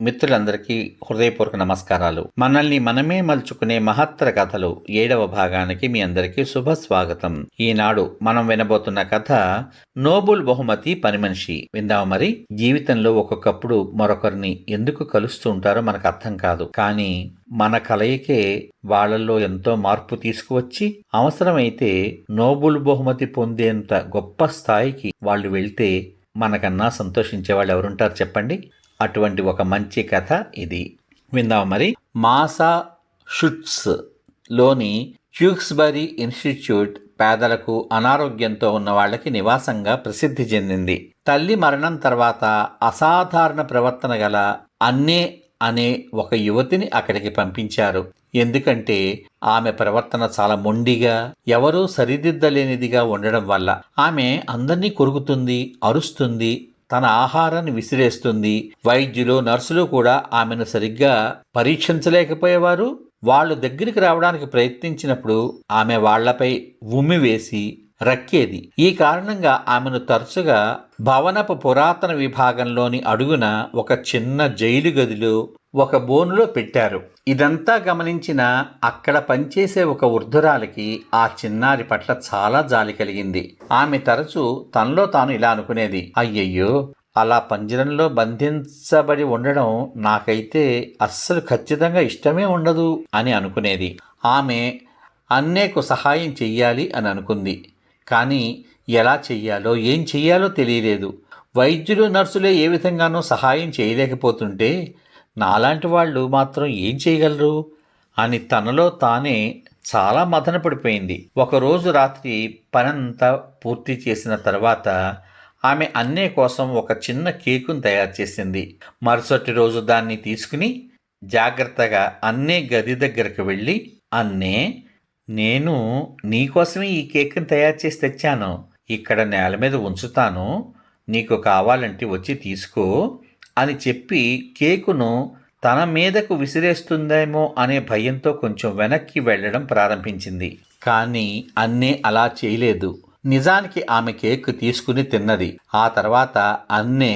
మిత్రులందరికీ హృదయపూర్వక నమస్కారాలు. మనల్ని మనమే మలుచుకునే మహత్తర కథలు 7వ భాగానికి మీ అందరికీ శుభ స్వాగతం. ఈనాడు మనం వినబోతున్న కథ నోబుల్ బహుమతి పనిమనిషి. విందాం మరి. జీవితంలో ఒక్కొక్కప్పుడు మరొకరిని ఎందుకు కలుస్తూ ఉంటారో మనకు అర్థం కాదు. కానీ మన కలయికే వాళ్ళల్లో ఎంతో మార్పు తీసుకువచ్చి అవసరమైతే నోబుల్ బహుమతి పొందేంత గొప్ప స్థాయికి వాళ్ళు వెళ్తే మనకన్నా సంతోషించే వాళ్ళు ఎవరుంటారు చెప్పండి. అటువంటి ఒక మంచి కథ ఇది. విందాం మరి. మాసాచుసెట్స్ లోని ట్యూక్స్బరీ ఇన్స్టిట్యూట్ పేదలకు, అనారోగ్యంతో ఉన్న వాళ్ళకి నివాసంగా ప్రసిద్ధి చెందింది. తల్లి మరణం తర్వాత అసాధారణ ప్రవర్తన గల అన్నే అనే ఒక యువతిని అక్కడికి పంపించారు. ఎందుకంటే ఆమె ప్రవర్తన చాలా మొండిగా, ఎవరూ సరిదిద్దలేనిదిగా ఉండడం వల్ల ఆమె అందరినీ కొరుకుతుంది, అరుస్తుంది, తన ఆహారాన్ని విసిరేస్తుంది. వైద్యులు, నర్సులు కూడా ఆమెను సరిగ్గా పరీక్షించలేకపోయేవారు. వాళ్ళు దగ్గరికి రావడానికి ప్రయత్నించినప్పుడు ఆమె వాళ్లపై ఉమ్మివేసి రక్కేది. ఈ కారణంగా ఆమెను తరచుగా భవనపు పురాతన విభాగంలోని అడుగున ఒక చిన్న జైలు గదిలో ఒక బోనులో పెట్టారు. ఇదంతా గమనించిన అక్కడ పనిచేసే ఒక వృద్ధురాలికి ఆ చిన్నారి పట్ల చాలా జాలి కలిగింది. ఆమె తరచూ తనలో తాను ఇలా అనుకునేది, అయ్యయ్యో, అలా పంజరంలో బంధించబడి ఉండడం నాకైతే అస్సలు ఖచ్చితంగా ఇష్టమే ఉండదు అని అనుకునేది. ఆమె అన్నేకు సహాయం చెయ్యాలి అని అనుకుంది. కానీ ఎలా చెయ్యాలో, ఏం చెయ్యాలో తెలియలేదు. వైద్యులు, నర్సులే ఏ విధంగానూ సహాయం చేయలేకపోతుంటే నాలాంటి వాళ్ళు మాత్రం ఏం చేయగలరు అని తనలో తానే చాలా మదన పడిపోయింది. ఒకరోజు రాత్రి పనంతా పూర్తి చేసిన తర్వాత ఆమె అన్నే కోసం ఒక చిన్న కేకును తయారు చేసింది. మరుసటి రోజు దాన్ని తీసుకుని జాగ్రత్తగా అన్నే గది దగ్గరకు వెళ్ళి, అన్నే, నేను నీకోసమే ఈ కేక్ని తయారు చేసి తెచ్చాను. ఇక్కడ నేల మీద ఉంచుతాను, నీకు కావాలంటే వచ్చి తీసుకో అని చెప్పి కేకును తన మీదకు విసిరేస్తుందేమో అనే భయంతో కొంచెం వెనక్కి వెళ్ళడం ప్రారంభించింది. కానీ అన్నే అలా చేయలేదు. నిజానికి ఆమె కేక్ తీసుకుని తిన్నది. ఆ తర్వాత అన్నే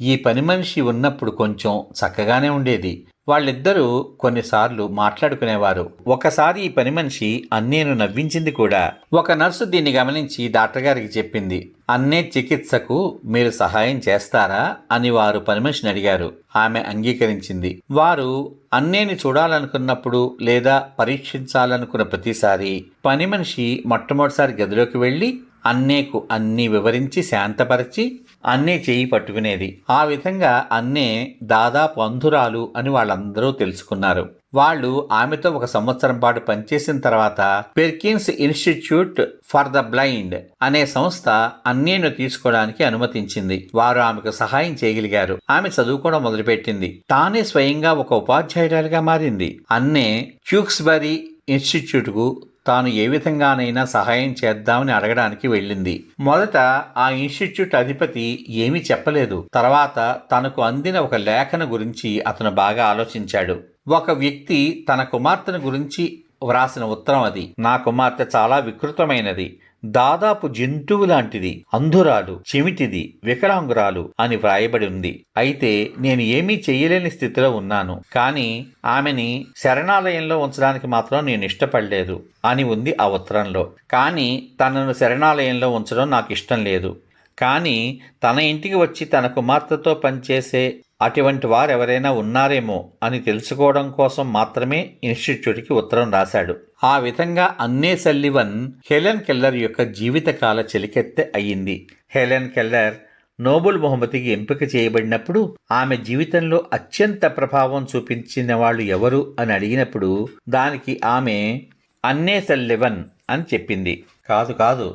ఈ పని మనిషి ఉన్నప్పుడు కొంచెం చక్కగానే ఉండేది. వాళ్ళిద్దరూ కొన్నిసార్లు మాట్లాడుకునేవారు. ఒకసారి ఈ పని మనిషి అన్నేను నవ్వించింది కూడా. ఒక నర్సు దీన్ని గమనించి డాక్టర్ గారికి చెప్పింది. అన్నే చికిత్సకు మీరు సహాయం చేస్తారా అని వారు పని మనిషిని అడిగారు. ఆమె అంగీకరించింది. వారు అన్నేని చూడాలనుకున్నప్పుడు లేదా పరీక్షించాలనుకున్న ప్రతిసారి పని మనిషి మొట్టమొదటిసారి గదిలోకి వెళ్ళి అన్నేకు అన్నీ వివరించి శాంతపరిచి అన్నే చేయి పట్టుకునేది. ఆ విధంగా అన్నే దాదాపు అంధురాలు అని వాళ్ళందరూ తెలుసుకున్నారు. వాళ్ళు ఆమెతో 1 సంవత్సరం పాటు పనిచేసిన తర్వాత Perkins institute for the blind అనే సంస్థ అన్నేను తీసుకోవడానికి అనుమతించింది. వారు ఆమెకు సహాయం చేయగలిగారు. ఆమె చదువుకోవడం మొదలుపెట్టింది. తానే స్వయంగా ఒక ఉపాధ్యాయురాలిగా మారింది. అన్నే ట్యూక్స్బరీ ఇన్స్టిట్యూట్కు తాను ఏ విధంగానైనా సహాయం చేద్దామని అడగడానికి వెళ్ళింది. మొదట ఆ ఇన్స్టిట్యూట్ అధిపతి ఏమీ చెప్పలేదు. తర్వాత తనకు అందిన ఒక లేఖను గురించి అతను బాగా ఆలోచించాడు. ఒక వ్యక్తి తన కుమార్తెను గురించి వ్రాసిన ఉత్తరం అది. నా కుమార్తె చాలా వికృతమైనది, దాదాపు జంతువు లాంటిది, అంధురాలు, చెమిటిది, వికలాంగురాలు అని వ్రాయబడి ఉంది. అయితే నేను ఏమీ చెయ్యలేని స్థితిలో ఉన్నాను. కానీ ఆమెని శరణాలయంలో ఉంచడానికి మాత్రం నేను ఇష్టపడలేదు అని ఉంది ఆ ఉత్తరంలో. కానీ తనను శరణాలయంలో ఉంచడం నాకు ఇష్టం లేదు. కానీ తన ఇంటికి వచ్చి తన కుమార్తెతో పనిచేసే అటువంటి వారెవరైనా ఉన్నారేమో అని తెలుసుకోవడం కోసం మాత్రమే ఇన్స్టిట్యూట్కి ఉత్తరం రాశాడు. ఆ విధంగా అన్నే సల్లివన్ హెలెన్ కెల్లర్ యొక్క జీవితకాల చెలికెత్తె అయ్యింది. హెలెన్ కెల్లర్ నోబెల్ బహుమతికి ఎంపిక చేయబడినప్పుడు ఆమె జీవితంలో అత్యంత ప్రభావం చూపించిన వాళ్ళు ఎవరు అని అడిగినప్పుడు దానికి ఆమె అన్నే సల్లివన్ అని చెప్పింది. కాదు,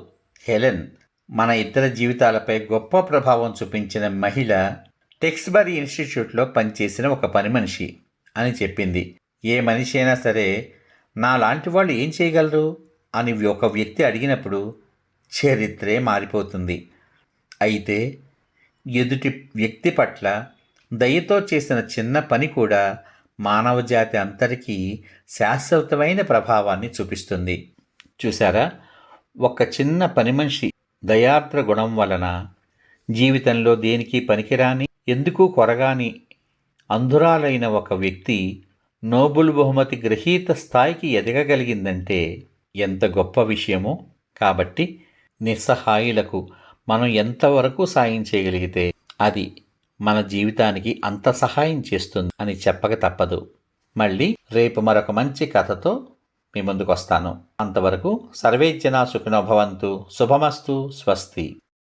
హెలెన్ మన ఇద్దరి జీవితాలపై గొప్ప ప్రభావం చూపించిన మహిళ, టెక్స్బరీ ఇన్స్టిట్యూట్లో పనిచేసిన ఒక పని మనిషి అని చెప్పింది. ఏ మనిషి అయినా సరే నా లాంటి వాళ్ళు ఏం చేయగలరు అని ఒక వ్యక్తి అడిగినప్పుడు చరిత్రే మారిపోతుంది. అయితే ఎదుటి వ్యక్తి పట్ల దయతో చేసిన చిన్న పని కూడా మానవజాతి అంతటికీ శాశ్వతమైన ప్రభావాన్ని చూపిస్తుంది. చూసారా, ఒక చిన్న పని మనిషి దయార్ద్ర గుణం వలన జీవితంలో దేనికి పనికిరాని, ఎందుకు కొరగాని అంధురాలైన ఒక వ్యక్తి నోబెల్ బహుమతి గ్రహీత స్థాయికి ఎదగగలిగిందంటే ఎంత గొప్ప విషయమో. కాబట్టి నిస్సహాయులకు మనం ఎంతవరకు సాయం చేయగలిగితే అది మన జీవితానికి అంత సహాయం చేస్తుంది అని చెప్పక తప్పదు. మళ్ళీ రేపు మరొక మంచి కథతో మీ ముందుకు వస్తాను. అంతవరకు సర్వే జనా సుఖినో భవంతు. శుభమస్తు. స్వస్తి.